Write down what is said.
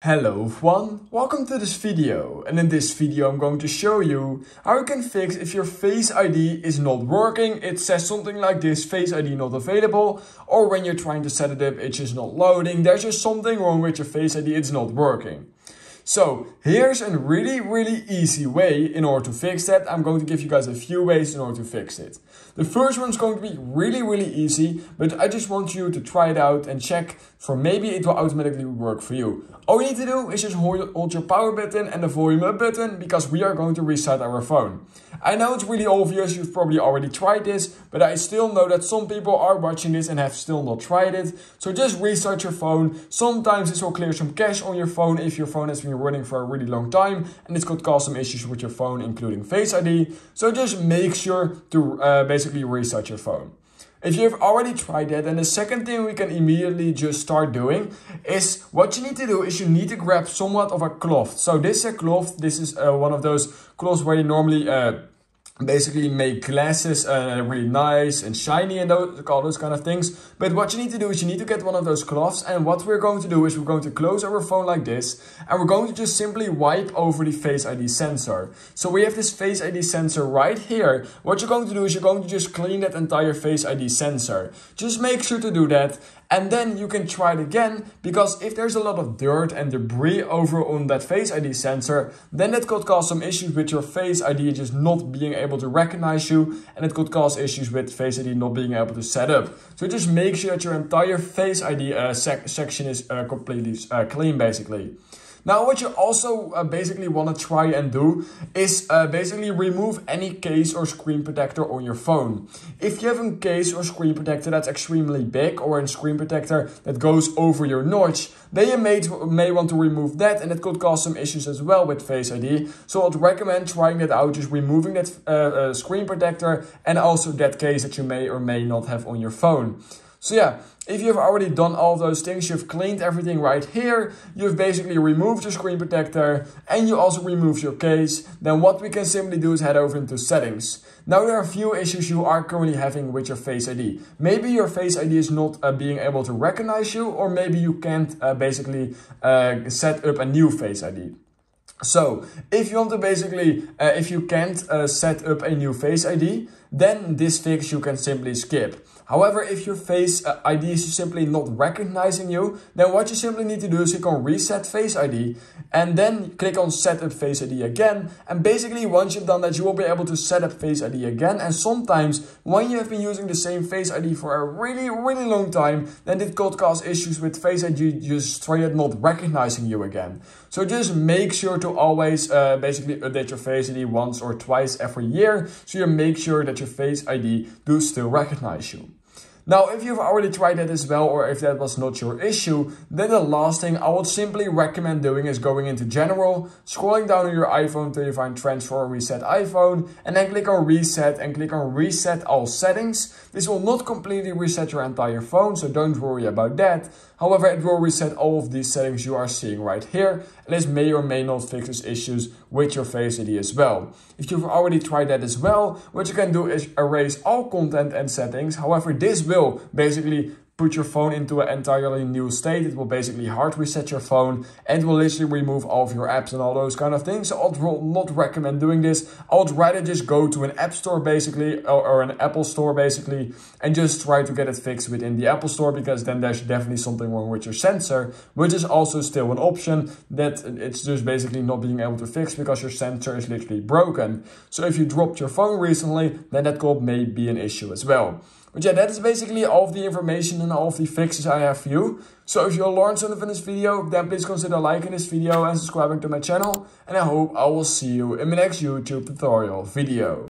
Hello everyone, welcome to this video, and in this video I'm going to show you how you can fix if your Face ID is not working. It says something like this: Face ID not available, or when you're trying to set it up it's just not loading. There's just something wrong with your Face ID, it's not working. So here's a really easy way in order to fix that. I'm going to give you guys a few ways in order to fix it. The first one's going to be really easy, but I just want you to try it out and check for maybe it will automatically work for you. All you need to do is just hold your power button and the volume up button, because we are going to reset our phone. I know it's really obvious, you've probably already tried this, but I still know that some people are watching this and have still not tried it. So just restart your phone. Sometimes this will clear some cache on your phone if your phone has been running for a really long time, and this could cause some issues with your phone, including Face ID. So just make sure to basically restart your phone. If you have already tried that, then the second thing we can immediately just start doing is, what you need to do is you need to grab somewhat of a cloth. So this is a cloth. This is one of those cloths where you normally basically make glasses really nice and shiny and all those kind of things. But what you need to do is you need to get one of those cloths, and what we're going to do is we're going to close our phone like this, and we're going to just simply wipe over the Face ID sensor. So we have this Face ID sensor right here. What you're going to do is you're going to just clean that entire Face ID sensor. Just make sure to do that. And then you can try it again, because if there's a lot of dirt and debris over on that Face ID sensor, then that could cause some issues with your Face ID just not being able to recognize you, and it could cause issues with Face ID not being able to set up. So just make sure that your entire Face ID section is completely clean, basically. Now, what you also basically want to try and do is basically remove any case or screen protector on your phone. If you have a case or screen protector that's extremely big, or a screen protector that goes over your notch, then you may want to remove that, and it could cause some issues as well with Face ID. So I'd recommend trying that out, just removing that screen protector and also that case that you may or may not have on your phone. So yeah, if you've already done all those things, you've cleaned everything right here, you've basically removed your screen protector, and you also removed your case, then what we can simply do is head over into settings. Now there are a few issues you are currently having with your Face ID. Maybe your Face ID is not being able to recognize you, or maybe you can't basically set up a new Face ID. So if you want to basically, if you can't set up a new Face ID, then this fix you can simply skip. However, if your Face ID is simply not recognizing you, then what you simply need to do is click on Reset Face ID, and then click on Set Up Face ID again. And basically once you've done that, you will be able to set up Face ID again. And sometimes when you have been using the same Face ID for a really long time, then it could cause issues with Face ID just straight up not recognizing you again. So just make sure to always basically update your Face ID once or twice every year, so you make sure that your Face ID do still recognize you. Now, if you've already tried that as well, or if that was not your issue, then the last thing I would simply recommend doing is going into General, scrolling down on your iPhone till you find Transfer or Reset iPhone, and then click on Reset and click on Reset All Settings. This will not completely reset your entire phone, so don't worry about that. However, it will reset all of these settings you are seeing right here, and this may or may not fix issues with your Face ID as well. If you've already tried that as well, what you can do is erase all content and settings. However, this will basically put your phone into an entirely new state. It will basically hard reset your phone, and will literally remove all of your apps and all those kind of things. So I would not recommend doing this. I would rather just go to an app store basically, or an Apple store basically, and just try to get it fixed within the Apple store, because then there's definitely something wrong with your sensor, which is also still an option that it's just basically not being able to fix because your sensor is literally broken. So if you dropped your phone recently, then that could may be an issue as well. But yeah, that is basically all of the information and all of the fixes I have for you. So if you learned something from this video, then please consider liking this video and subscribing to my channel. And I hope I will see you in my next YouTube tutorial video.